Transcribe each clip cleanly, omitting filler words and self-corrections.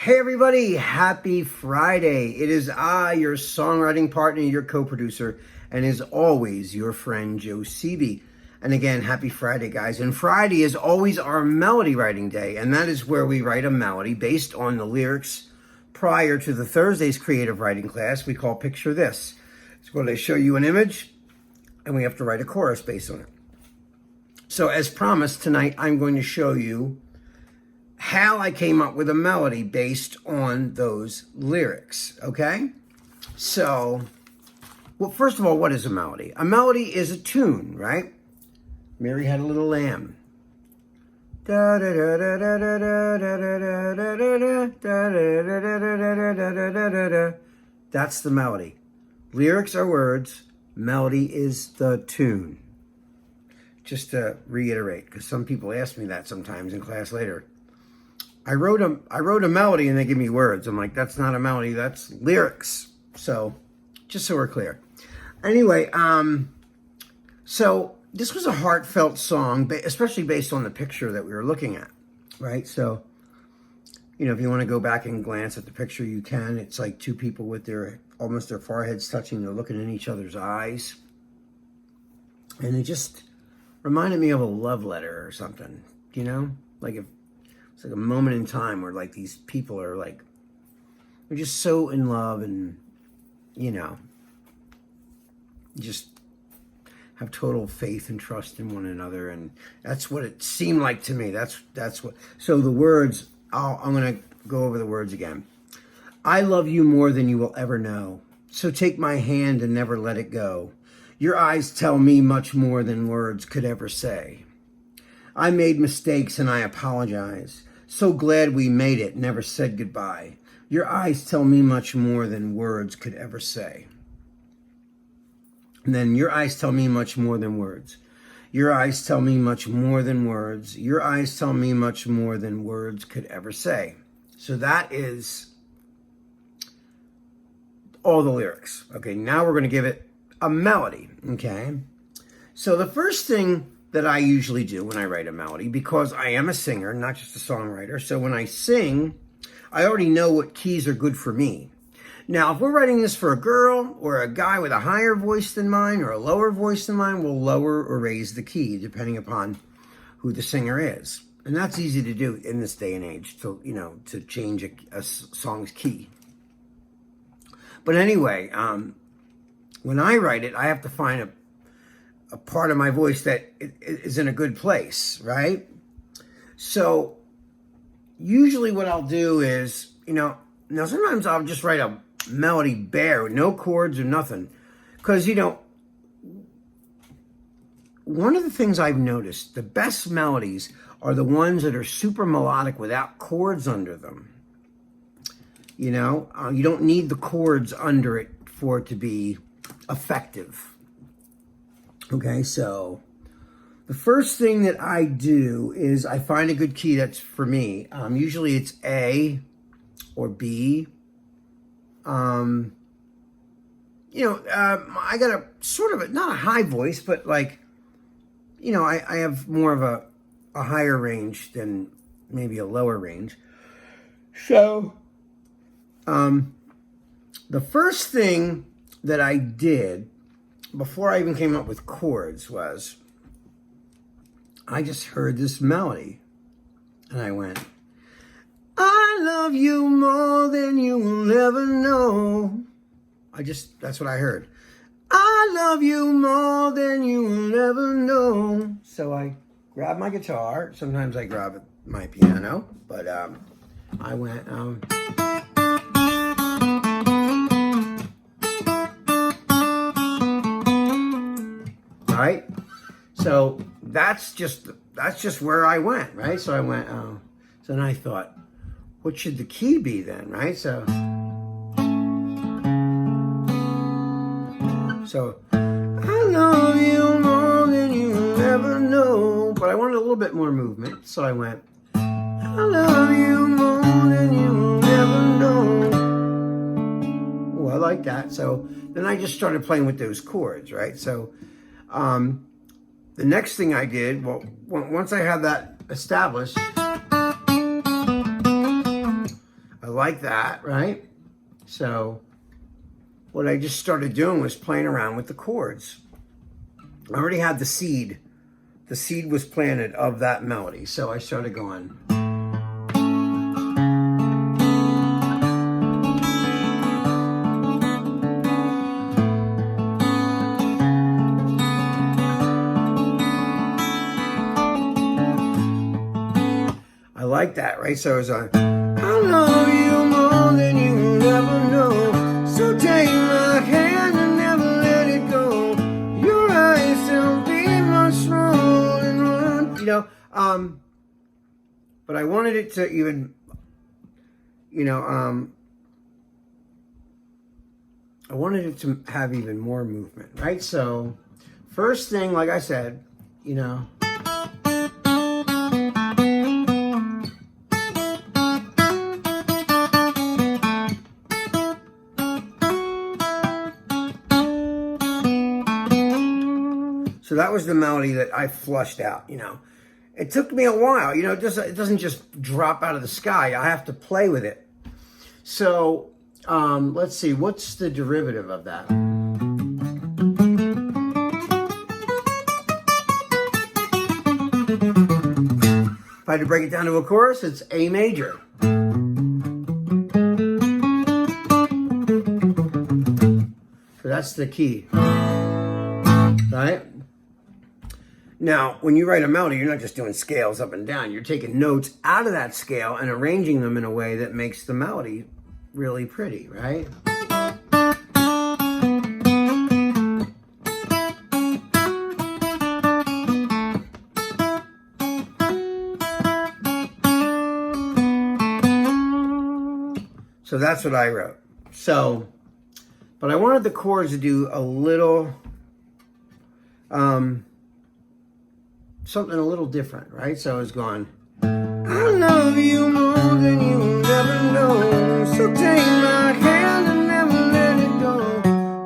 Hey everybody, happy Friday. It is I, your songwriting partner, your co-producer, and as always, your friend Joe Seavey. And again, happy Friday, guys. And Friday is always our melody writing day, and that is where we write a melody based on the lyrics prior to the Thursday's creative writing class we call Picture This. It's where they show you an image, and we have to write a chorus based on it. So as promised, tonight I'm going to show you how I came up with a melody based on those lyrics, okay? So, well, first of all, what is a melody? A melody is a tune, right? Mary Had a Little Lamb. That's the melody. Lyrics are words, melody is the tune. Just to reiterate, because some people ask me that sometimes in class later. I wrote a melody and they give me words. I'm like, that's not a melody, that's lyrics. So, just so we're clear. Anyway, so this was a heartfelt song, especially based on the picture that we were looking at, right? So, you know, if you want to go back and glance at the picture, you can. It's like two people with almost their foreheads touching. They're looking in each other's eyes. And it just reminded me of a love letter or something, you know? Like it's like a moment in time where like these people are like, they're just so in love and, you know, just have total faith and trust in one another. And that's what it seemed like to me. That's what, so the words, I'm going to go over the words again. I love you more than you will ever know. So take my hand and never let it go. Your eyes tell me much more than words could ever say. I made mistakes and I apologize. So glad we made it, never said goodbye. Your eyes tell me much more than words could ever say. And then your eyes tell me much more than words. Your eyes tell me much more than words. Your eyes tell me much more than words could ever say. So that is all the lyrics. Okay, now we're going to give it a melody, okay? So the first thing that I usually do when I write a melody, because I am a singer, not just a songwriter, so when I sing, I already know what keys are good for me. Now, if we're writing this for a girl or a guy with a higher voice than mine or a lower voice than mine, we'll lower or raise the key depending upon who the singer is. And that's easy to do in this day and age, to change a song's key. But anyway, when I write it, I have to find a part of my voice that is in a good place, right? So usually what I'll do is, now sometimes I'll just write a melody bare with no chords or nothing. Because, one of the things I've noticed, the best melodies are the ones that are super melodic without chords under them. You don't need the chords under it for it to be effective. Okay, so the first thing that I do is I find a good key that's for me. Usually it's A or B. I got a sort of not a high voice, but like, I have more of a higher range than maybe a lower range. So, the first thing that I did before I even came up with chords was I just heard this melody and I went, I love you more than you will ever know. That's what I heard. I love you more than you will ever know. So I grabbed my guitar. Sometimes I grab my piano, but I went, right? So that's just where I went, right? So I went, so then I thought, what should the key be then, right? So I love you more than you'll ever know. But I wanted a little bit more movement, so I went, I love you more than you'll ever know. Oh, I like that. So then I just started playing with those chords, right? So the next thing I did, once I had that established, I like that, right? So what I just started doing was playing around with the chords. I already had the seed. The seed was planted of that melody. So I started going. I like that, right? So it was on. I love you more than you ever know. So take my hand and never let it go. Your eyes tell me much more than one. You know, but I wanted it to even, you know, I wanted it to have even more movement, right? So first thing, like I said, you know. So that was the melody that I flushed out, you know. It took me a while, you know, it doesn't just drop out of the sky. I have to play with it. So let's see, what's the derivative of that? If I had to break it down to a chorus, it's A major. So that's the key, right? Now, when you write a melody, you're not just doing scales up and down. You're taking notes out of that scale and arranging them in a way that makes the melody really pretty, right? So that's what I wrote. So, but I wanted the chords to do a little, something a little different, right? So I was going, I love you more than you'll ever know. So take my hand and never let it go.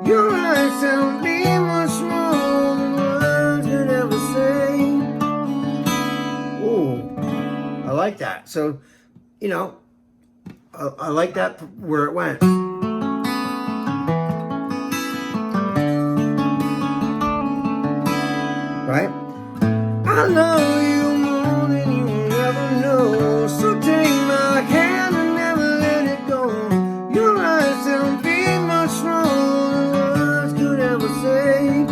Your eyes tell me much more than words could ever say. Ooh, I like that. So, you know, I like that where it went. Right? I love you more than you ever know. So take my hand and never let it go. Your eyes tell me much more than words could ever say.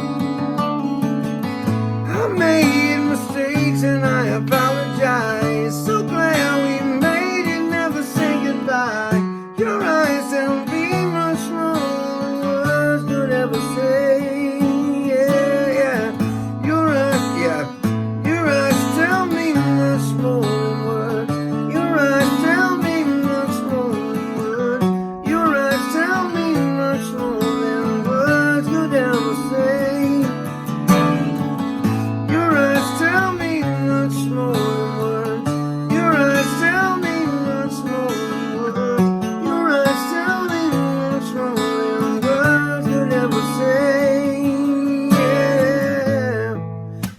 I made mistakes and I apologize. So glad we made it, never say goodbye. Your eyes tell me much more than words could ever say.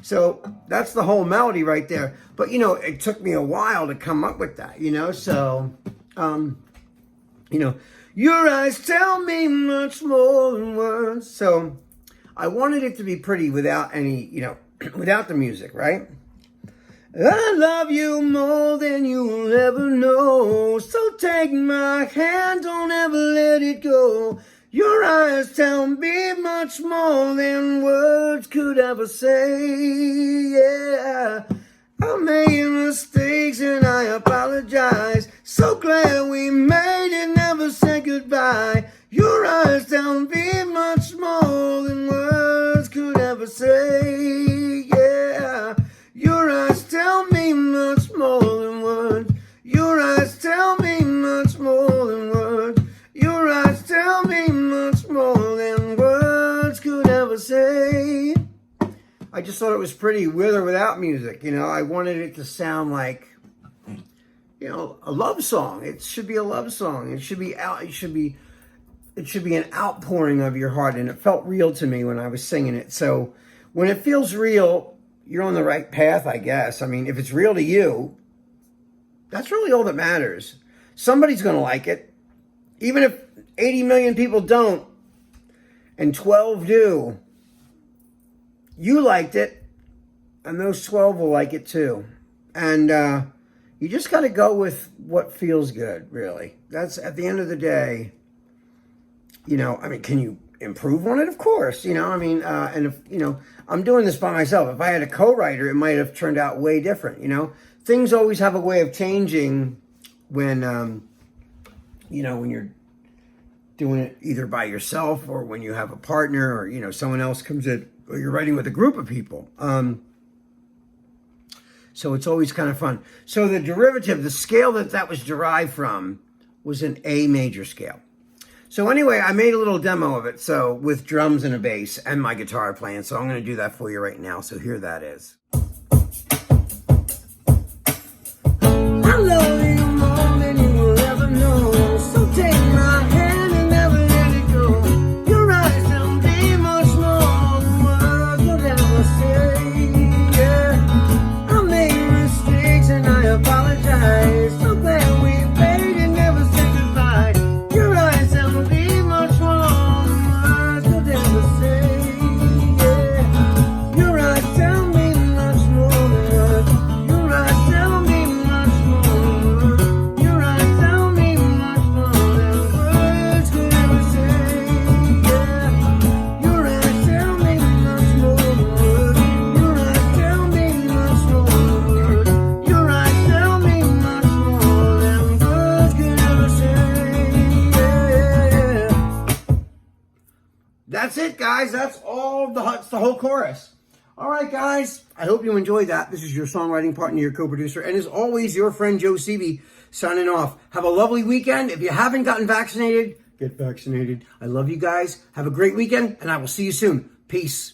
So that's the whole melody right there. But, you know, it took me a while to come up with that, you know. So, you know, your eyes tell me much more than words. So I wanted it to be pretty without any, you know, without the music, right? I love you more than you'll ever know. So take my hand, don't ever let it go. Your eyes tell me much more than words could ever say. Yeah, I made mistakes and I apologize. So glad we made it, never said goodbye. Your eyes tell me much more than words could ever say. Yeah, your eyes tell me much more than words. Your eyes tell me much more than words. Your eyes tell me much more than words could ever say. I just thought it was pretty with or without music. You know, I wanted it to sound like, you know, a love song. It should be a love song. It should be out. It should be an outpouring of your heart. And it felt real to me when I was singing it. So when it feels real, you're on the right path, I guess. I mean, if it's real to you, that's really all that matters. somebody's going to like it. Even if 80 million people don't and 12 do, you liked it, and those 12 will like it too. And you just got to go with what feels good, really. That's, at the end of the day, you know, I mean, can you improve on it? Of course, you know, I mean, and if, you know, I'm doing this by myself. If I had a co-writer, it might have turned out way different, you know. Things always have a way of changing when, you know, when you're doing it either by yourself or when you have a partner or, you know, someone else comes in or you're writing with a group of people. So it's always kind of fun. So the derivative, the scale that was derived from was an A major scale. So anyway, I made a little demo of it. So with drums and a bass and my guitar playing. So I'm going to do that for you right now. So here that is. I love you more than you will ever know. So take my hand and never let it go. Your eyes tell me much more than words could ever say. Yeah, I made mistakes and I apologize. So glad we made and never said goodbye. Your eyes tell me much more than words could ever say. Yeah, your eyes tell me much more than words. Your eyes tell me much more. Your eyes tell me much more than words could ever say. Yeah, your eyes tell me much more than words. Your eyes tell me much more than words. Your eyes tell me much more than words could ever say. Yeah. That's it, guys. That's all. That's the whole chorus. All right, guys. I hope you enjoyed that. This is your songwriting partner, your co-producer, and as always, your friend Joe Seavey signing off. Have a lovely weekend. If you haven't gotten vaccinated, get vaccinated. I love you guys. Have a great weekend, and I will see you soon. Peace.